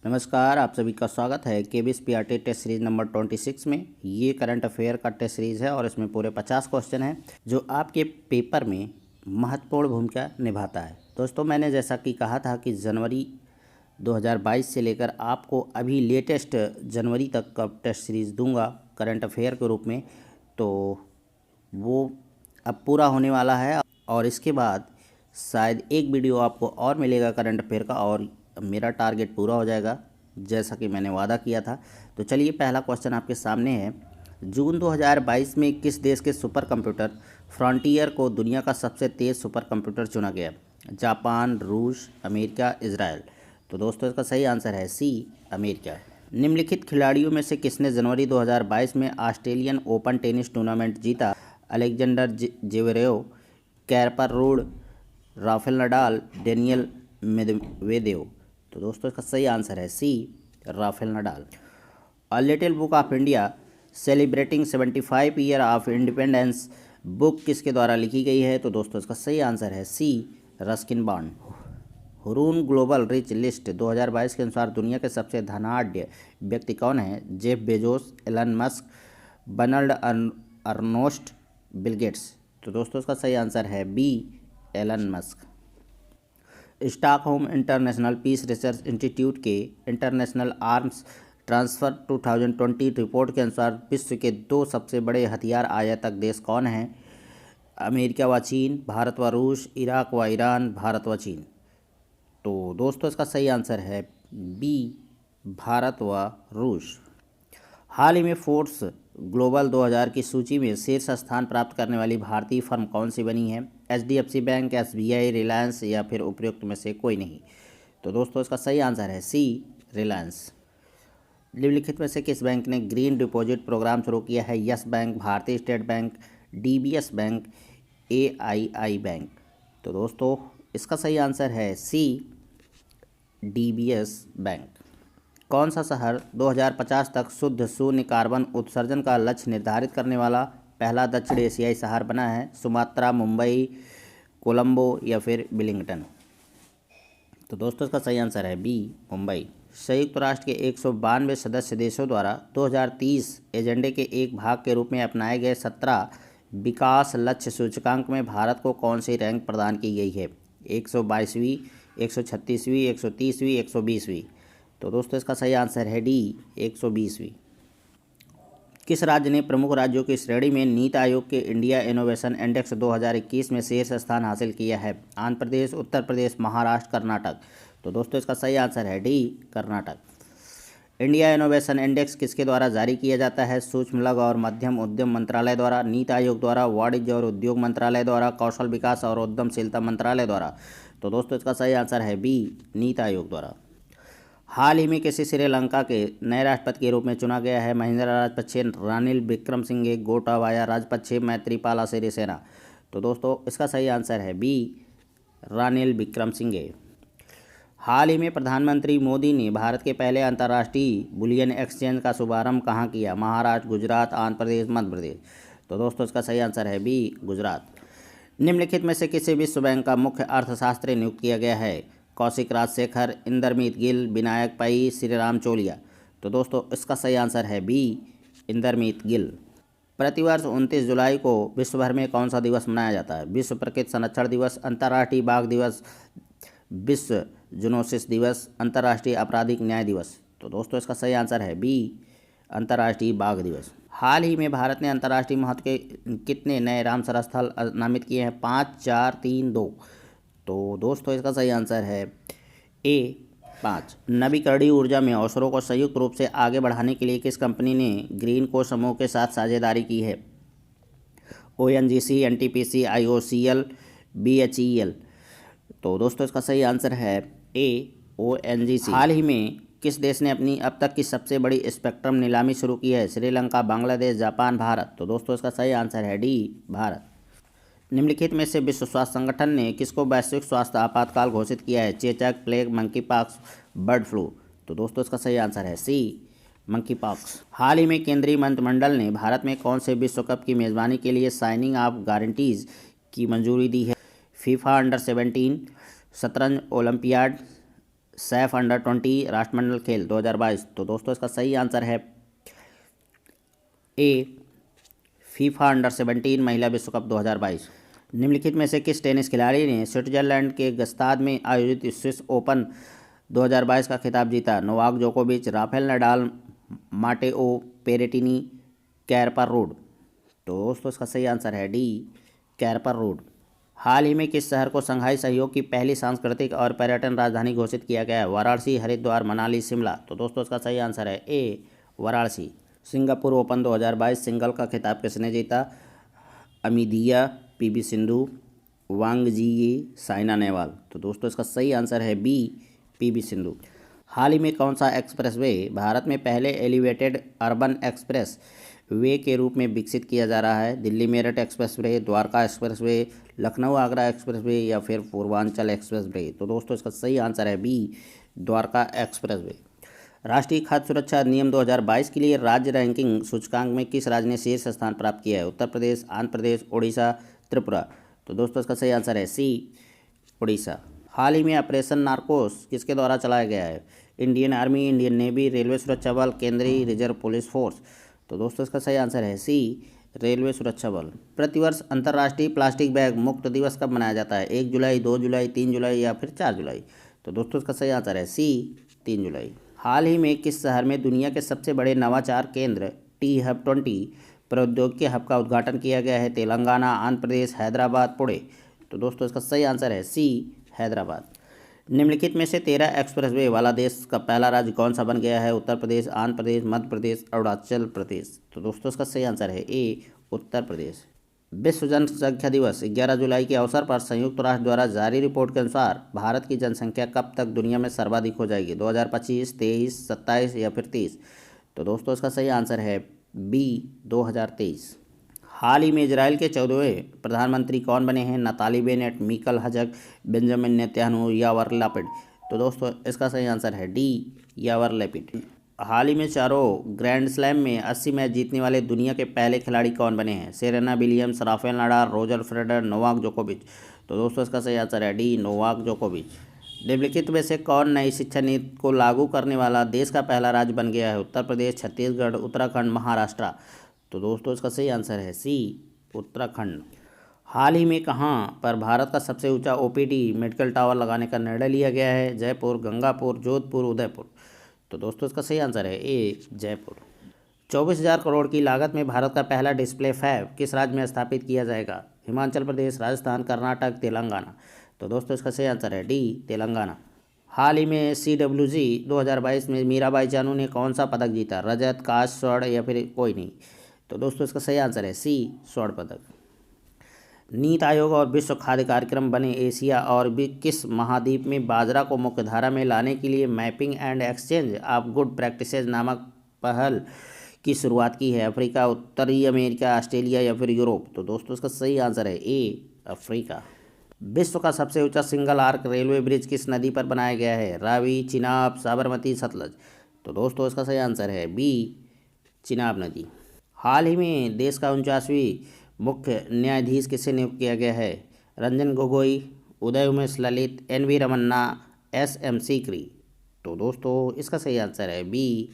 नमस्कार, आप सभी का स्वागत है KBS PRT test series number 26 में। ये करंट अफेयर का टेस्ट सीरीज़ है और इसमें पूरे 50 क्वेश्चन हैं जो आपके पेपर में महत्वपूर्ण भूमिका निभाता है। दोस्तों, मैंने जैसा कि कहा था कि जनवरी 2022 से लेकर आपको अभी लेटेस्ट जनवरी तक का टेस्ट सीरीज़ दूंगा करंट अफेयर के रूप में, तो वो अब पूरा होने वाला है और इसके बाद शायद एक वीडियो आपको और मिलेगा करंट अफेयर का और मेरा टारगेट पूरा हो जाएगा जैसा कि मैंने वादा किया था। तो चलिए, पहला क्वेश्चन आपके सामने है। जून 2022 में किस देश के सुपर कंप्यूटर फ्रंटियर को दुनिया का सबसे तेज़ सुपर कंप्यूटर चुना गया? जापान, रूस, अमेरिका, इजराइल। तो दोस्तों, इसका सही आंसर है सी, अमेरिका। निम्नलिखित खिलाड़ियों में से किसने जनवरी 2022 में ऑस्ट्रेलियन ओपन टेनिस टूर्नामेंट जीता? Alexander Zverev, Casper Ruud, Rafael Nadal, Daniil Medvedev. तो दोस्तों, इसका सही आंसर है C, Rafael Nadal. A little book of India celebrating 75 year of independence book किसके द्वारा लिखी गई है? तो दोस्तों, इसका सही आंसर है C, Ruskin Bond. Hurun Global Rich List 2022 के अनुसार दुनिया के सबसे धनाढ्य व्यक्ति कौन है? Jeff Bezos, Elon Musk, Bernard Arnault, Bill Gates. तो दोस्तों, इसका सही आंसर है B, Elon Musk. Stockholm International Peace Research Institute के इंटरनेशनल आर्म्स ट्रांसफ़र 2020 रिपोर्ट के अनुसार विश्व के 2 सबसे बड़े हथियार आयातक देश कौन हैं? अमेरिका व चीन, भारत व रूस, इराक व ईरान, भारत व चीन। तो दोस्तों, इसका सही आंसर है बी, भारत व रूस। हाल ही में फोर्ब्स ग्लोबल 2000 की सूची में शीर्ष स्थान प्राप्त करने वाली भारतीय फर्म कौन सी बनी है? एचडीएफसी बैंक, एसबीआई, रिलायंस या फिर उपरोक्त में से कोई नहीं। तो दोस्तों, इसका सही आंसर है सी, रिलायंस। निम्नलिखित में से किस बैंक ने ग्रीन डिपॉजिट प्रोग्राम शुरू किया है? यस बैंक, भारतीय State Bank, DBS Bank, AII Bank. तो दोस्तों, इसका सही आंसर है सी, डीबीएस बैंक। कौन सा शहर 2050 तक शुद्ध शून्य कार्बन उत्सर्जन का लक्ष्य निर्धारित करने वाला पहला दक्षिण एशियाई शहर बना है? सुमात्रा, मुंबई, कोलंबो या फिर विलिंगटन। तो दोस्तों, इसका सही आंसर है बी, मुंबई। संयुक्त राष्ट्र के 192 सदस्य देशों द्वारा 2030 एजेंडे के एक भाग के रूप में अपनाए गए 17 विकास लक्ष्य सूचकांक में भारत को कौन सी रैंक प्रदान की गई है? 122वीं, 136वीं, 130वीं, 120वीं। तो दोस्तों, इसका सही आंसर है डी, 120वीं। किस राज्य ने प्रमुख राज्यों की श्रेणी में नीति आयोग के इंडिया इनोवेशन इंडेक्स 2021 में शीर्ष स्थान हासिल किया है? आंध्र प्रदेश, उत्तर प्रदेश, महाराष्ट्र, कर्नाटक। तो दोस्तों, इसका सही आंसर है D, Karnataka. India innovation index किसके द्वारा जारी किया जाता है? सूक्ष्म लघु और मध्यम उद्यम मंत्रालय द्वारा, नीति आयोग द्वारा, वाणिज्य और उद्योग मंत्रालय द्वारा, कौशल विकास और उद्यमशीलता मंत्रालय द्वारा। तो दोस्तों, इसका सही आंसर है बी, नीति आयोग द्वारा। हाल ही में किसी श्रीलंका के नए राष्ट्रपति के रूप में चुना गया है? महिंद्रा राजपक्षे, रानिल विक्रमसिंघे, गोटाबाया राजपक्षे, मैत्रीपाला सिरिसेना। तो दोस्तों, इसका सही आंसर है बी, रानिल विक्रमसिंघे। हाल ही में प्रधानमंत्री मोदी ने भारत के पहले अंतर्राष्ट्रीय बुलियन एक्सचेंज का शुभारंभ कहाँ किया? महाराष्ट्र, गुजरात, आंध्र प्रदेश, मध्य प्रदेश। तो दोस्तों, इसका सही आंसर है बी, गुजरात। निम्नलिखित में से किसे विश्व बैंक का मुख्य अर्थशास्त्री नियुक्त किया गया है? कौशिक राजशेखर, इंदरमीत गिल, विनायक पई, श्रीराम चोलिया। तो दोस्तों, इसका सही आंसर है बी, इंदरमीत गिल। प्रतिवर्ष 29 जुलाई को विश्व भर में कौन सा दिवस मनाया जाता है? विश्व प्रकृति संरक्षण दिवस, अंतर्राष्ट्रीय बाघ दिवस, विश्व जूनोसिस दिवस, अंतर्राष्ट्रीय आपराधिक न्याय दिवस। तो दोस्तों, इसका सही आंसर है बी, अंतर्राष्ट्रीय बाघ दिवस। हाल ही में भारत ने अंतर्राष्ट्रीय महत्व के कितने नए रामसर स्थल नामित किए हैं? 5, 4, 3, 2। तो दोस्तों, इसका सही आंसर है ए, 5। नवीकरणीय ऊर्जा में अवसरों को संयुक्त रूप से आगे बढ़ाने के लिए किस कंपनी ने ग्रीनको समूह के साथ साझेदारी की है? ONGC, NTPC, IOCL, BHEL. तो दोस्तों, इसका सही आंसर है ए, ओएनजीसी। हाल ही में किस देश ने अपनी अब तक की सबसे बड़ी स्पेक्ट्रम नीलामी शुरू की है? श्रीलंका, बांग्लादेश, जापान, भारत। तो दोस्तों, इसका सही आंसर है डी, भारत। निम्नलिखित में से विश्व स्वास्थ्य संगठन ने किसको वैश्विक स्वास्थ्य आपातकाल घोषित किया है? चेचक, plague, monkey pox, bird flu. तो दोस्तों, इसका सही आंसर है सी, मंकी पॉक्स। हाल ही में केंद्रीय मंत्रिमंडल ने भारत में कौन से विश्व कप की मेज़बानी के लिए साइनिंग ऑफ गारंटीज की मंजूरी दी है? फीफा अंडर 17 शतरंज ओलंपियाड, सैफ अंडर 20 राष्ट्रमंडल खेल 2022। तो दोस्तों इसका सही आंसर है ए, फीफा अंडर 17 महिला विश्व कप 2022। निम्नलिखित में से किस टेनिस खिलाड़ी ने स्विट्जरलैंड के गस्ताद में आयोजित स्विस ओपन 2022 का खिताब जीता? नोवाक जोकोविच, राफेल नडाल, माटेओ पेरेटिनी, कैरपर रोड। तो दोस्तों इसका सही आंसर है डी, कैरपर रोड। हाल ही में किस शहर को शंघाई सहयोग की पहली सांस्कृतिक और पर्यटन राजधानी घोषित किया गया है? वाराणसी, हरिद्वार, मनाली, शिमला। तो दोस्तों इसका सही आंसर है ए, वाराणसी। सिंगापुर ओपन 2022 सिंगल का खिताब किसने जीता? अमिदिया, पीवी सिंधु, वांग जी, साइना नेहवाल। तो दोस्तों इसका सही आंसर है बी, पीवी सिंधु। हाल ही में कौन सा एक्सप्रेसवे भारत में पहले एलिवेटेड अर्बन एक्सप्रेस वे के रूप में विकसित किया जा रहा है? Delhi Meerut expressway, Dwarka expressway, Lucknow Agra expressway या फिर पूर्वांचल एक्सप्रेसवे। तो दोस्तों इसका सही आंसर है बी, द्वारका एक्सप्रेसवे। राष्ट्रीय खाद्य सुरक्षा अधिनियम 2022 के लिए राज्य रैंकिंग सूचकांक में किस राज्य ने शीर्ष स्थान प्राप्त किया है? उत्तर प्रदेश, आंध्र प्रदेश, ओडिशा, त्रिपुरा। तो दोस्तों इसका सही आंसर है सी, ओडिशा। हाल ही में ऑपरेशन नार्कोस किसके द्वारा चलाया गया है? Indian army, Indian navy, railway सुरक्षा बल, केंद्रीय रिजर्व पुलिस फोर्स। तो दोस्तों इसका सही आंसर है सी, रेलवे सुरक्षा बल। प्रतिवर्ष अंतर्राष्ट्रीय प्लास्टिक बैग मुक्त दिवस कब मनाया जाता है? 1 जुलाई, 2 जुलाई, 3 जुलाई या फिर 4 जुलाई। तो दोस्तों इसका सही आंसर है सी, 3 जुलाई। हाल ही में किस शहर में दुनिया के सबसे बड़े नवाचार केंद्र T-Hub 20 प्रौद्योगिकी हब का उद्घाटन किया गया है? तेलंगाना, आंध्र प्रदेश, हैदराबाद, पुणे। तो दोस्तों इसका सही आंसर है सी, हैदराबाद। निम्नलिखित में से 13 एक्सप्रेसवे वाला देश का पहला राज्य कौन सा बन गया है? उत्तर प्रदेश, आंध्र प्रदेश, मध्य प्रदेश, अरुणाचल प्रदेश। तो दोस्तों इसका सही आंसर है ए, उत्तर प्रदेश। विश्व जनसंख्या दिवस 11 जुलाई के अवसर पर संयुक्त राष्ट्र द्वारा जारी रिपोर्ट के अनुसार भारत की जनसंख्या कब तक दुनिया में सर्वाधिक हो जाएगी? 2025, 23, 27 या फिर 30। तो दोस्तों इसका सही आंसर है बी, 2023। हाल ही में इजराइल के 14वें प्रधानमंत्री कौन बने हैं? Natalie Bennett, Mikal हजक, Benjamin Netanyahu, यावर लैपिड। तो दोस्तों इसका सही आंसर है डी, यावर लैपिड। हाल ही में चारों ग्रैंड स्लैम में 80 मैच जीतने वाले दुनिया के पहले खिलाड़ी कौन बने हैं? Serena Williams, Rafael Nadal, Roger Federer, Novak जोकोविच। तो दोस्तों इसका सही आंसर है डी, नोवाक जोकोविच। निम्नलिखित में से कौन नई शिक्षा नीति को लागू करने वाला देश का पहला राज्य बन गया है? उत्तर प्रदेश, छत्तीसगढ़, उत्तराखंड, महाराष्ट्र। तो दोस्तों इसका सही आंसर है सी, उत्तराखंड। हाल ही में कहाँ पर भारत का सबसे ऊंचा OPD मेडिकल टावर लगाने का निर्णय लिया गया है? जयपुर, गंगापुर, जोधपुर, उदयपुर। तो दोस्तों इसका सही आंसर है ए, जयपुर। 24,000 करोड़ की लागत में भारत का पहला डिस्प्ले फैब किस राज्य में स्थापित किया जाएगा? हिमाचल प्रदेश, राजस्थान, कर्नाटक, तेलंगाना। तो दोस्तों इसका सही आंसर है डी, तेलंगाना। हाल ही में CWG 2022 में मीराबाई चानू ने कौन सा पदक जीता? रजत, कांस्य, स्वर्ण या फिर कोई नहीं। तो दोस्तों इसका सही आंसर है सी, स्वर्ण पदक। नीति आयोग और विश्व खाद्य कार्यक्रम बने एशिया और भी किस महाद्वीप में बाजरा को मुख्यधारा में लाने के लिए mapping and exchange of good practices नामक पहल की शुरुआत की है? अफ्रीका, उत्तरी अमेरिका, ऑस्ट्रेलिया या फिर यूरोप। तो दोस्तों इसका सही आंसर है ए, अफ्रीका। विश्व का सबसे ऊंचा सिंगल आर्क रेलवे ब्रिज किस नदी पर बनाया गया है? रावी, चिनाब, साबरमती, सतलज। तो दोस्तों इसका सही आंसर है बी, चिनाब नदी। हाल ही में देश का 49वीं मुख्य न्यायाधीश किसे नियुक्त किया गया है? Ranjan Gogoi, Uday Umesh Lalit, NV Ramana, SM Sikri. तो दोस्तों इसका सही आंसर है बी,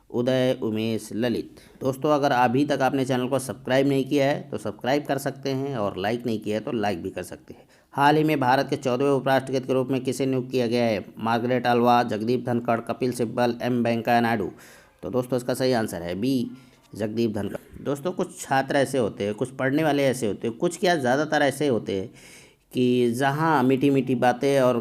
उदय उमेश ललित। दोस्तों अगर अभी तक आपने चैनल को सब्सक्राइब नहीं किया है तो सब्सक्राइब कर सकते हैं और लाइक नहीं किया है तो लाइक भी कर सकते हैं। हाल ही में भारत के 14वें उपराष्ट्रपति के रूप में किसे नियुक्त किया गया है? Margaret Alva, Jagdeep Dhankhar, Kapil Sibal, M Venkaiah Naidu. तो दोस्तों इसका सही आंसर है बी, जगदीप धनखड़। दोस्तों कुछ छात्र ऐसे होते हैं, कुछ पढ़ने वाले ऐसे होते हैं, कुछ क्या ज़्यादातर ऐसे होते हैं कि जहाँ मीठी मीठी बातें और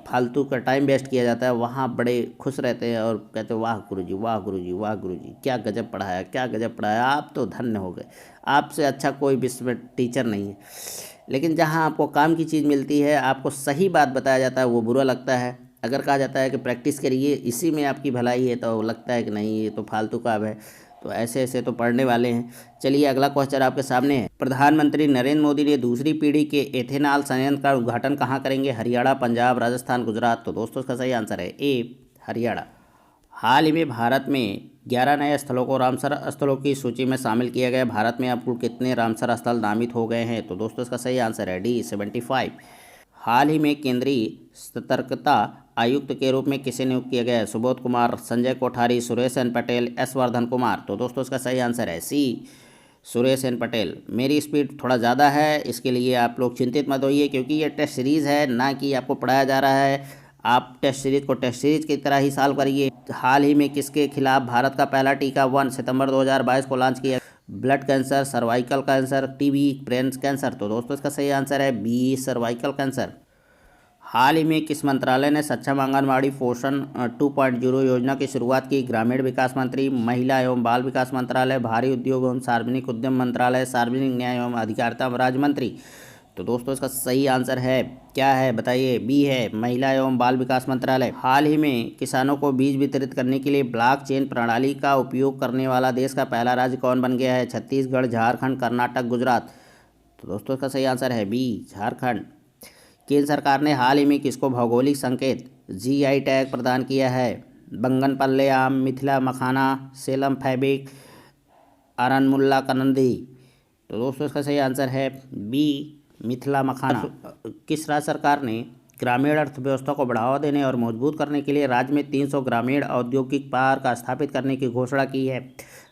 फालतू का टाइम वेस्ट किया जाता है वहाँ बड़े खुश रहते हैं और कहते हैं वाह गुरुजी, वाह गुरुजी, वाह गुरुजी, क्या गजब पढ़ाया, क्या गजब पढ़ाया, आप तो धन्य हो गए, आपसे अच्छा कोई विश्व में टीचर नहीं है। लेकिन जहाँ आपको काम की चीज़ मिलती है, आपको सही बात बताया जाता है, वो बुरा लगता है। अगर कहा जाता है कि प्रैक्टिस करिए, इसी में आपकी भलाई है, तो लगता है कि नहीं ये तो फालतू काम है। तो ऐसे ऐसे तो पढ़ने वाले हैं। चलिए अगला क्वेश्चन आपके सामने है। प्रधानमंत्री नरेंद्र मोदी ने दूसरी पीढ़ी के एथेनॉल संयंत्र का उद्घाटन कहाँ करेंगे? हरियाणा, पंजाब, राजस्थान, गुजरात। तो दोस्तों इसका सही आंसर है ए, हरियाणा। हाल ही में भारत में 11 नए स्थलों को रामसर स्थलों की सूची में शामिल किया गया। भारत में अब कुल कितने रामसर स्थल नामित हो गए हैं? तो दोस्तों इसका सही आंसर है डी, 75। हाल ही में केंद्रीय सतर्कता आयुक्त के रूप में किसे नियुक्त किया गया है? Subodh Kumar, Sanjay Kothari, Suresh N Patel, S Vardhan Kumar. तो दोस्तों इसका सही आंसर है सी, सुरेश एन पटेल। मेरी स्पीड थोड़ा ज़्यादा है, इसके लिए आप लोग चिंतित मत होइए, क्योंकि ये टेस्ट सीरीज़ है, ना कि आपको पढ़ाया जा रहा है। आप टेस्ट सीरीज को टेस्ट सीरीज की तरह ही सॉल्व करिए। हाल ही में किसके खिलाफ भारत का पहला टीका 1 सितंबर 2022 को लॉन्च किया? Blood cancer, cervical cancer, TB, brain cancer. तो दोस्तों इसका सही आंसर है बी, सर्वाइकल कैंसर। हाल ही में किस मंत्रालय ने सक्षम आंगनबाड़ी पोषण 2.0 योजना की शुरुआत की? ग्रामीण विकास मंत्री, महिला एवं बाल विकास मंत्रालय, भारी उद्योग एवं सार्वजनिक उद्यम मंत्रालय, सार्वजनिक न्याय एवं अधिकारिता राज्य मंत्री। तो दोस्तों इसका सही आंसर है, क्या है बताइए? बी है, महिला एवं बाल विकास मंत्रालय। हाल ही में किसानों को बीज वितरित करने के लिए ब्लॉकचेन प्रणाली का उपयोग करने वाला देश का पहला राज्य कौन बन गया है? छत्तीसगढ़, झारखंड, कर्नाटक, गुजरात। तो दोस्तों इसका सही आंसर है बी, झारखंड। केंद्र सरकार ने हाल ही में किसको भौगोलिक संकेत GI टैग प्रदान किया है? बंगनपल्ले आम, मिथिला मखाना, सेलम फैब्रिक, अरनमुल्ला कनंदी। तो दोस्तों इसका सही आंसर है बी, मिथिला मखाना। किस राज्य सरकार ने ग्रामीण अर्थव्यवस्था को बढ़ावा देने और मजबूत करने के लिए राज्य में 300 ग्रामीण औद्योगिक पार्क स्थापित करने की घोषणा की है?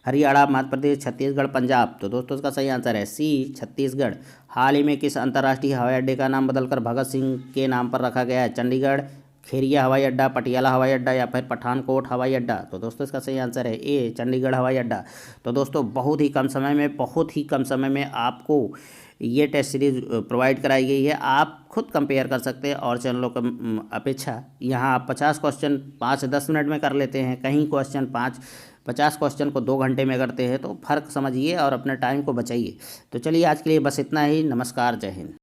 हरियाणा, मध्य प्रदेश, छत्तीसगढ़, पंजाब। तो दोस्तों इसका सही आंसर है सी, छत्तीसगढ़। हाल ही में किस अंतर्राष्ट्रीय हवाई अड्डे का नाम बदलकर भगत सिंह के नाम पर रखा गया है? चंडीगढ़, खेरिया हवाई अड्डा, पटियाला हवाई अड्डा या फिर पठानकोट हवाई अड्डा। तो दोस्तों इसका सही आंसर है ए, चंडीगढ़ हवाई अड्डा। तो दोस्तों बहुत ही कम समय में आपको ये टेस्ट सीरीज प्रोवाइड कराई गई है। आप खुद कंपेयर कर सकते हैं और चैनलों की अपेक्षा यहाँ आप 50 क्वेश्चन 5 से 10 मिनट में कर लेते हैं, कहीं क्वेश्चन 50 क्वेश्चन को 2 घंटे में करते हैं। तो फ़र्क समझिए और अपने टाइम को बचाइए। तो चलिए आज के लिए बस इतना ही। नमस्कार, जय हिंद।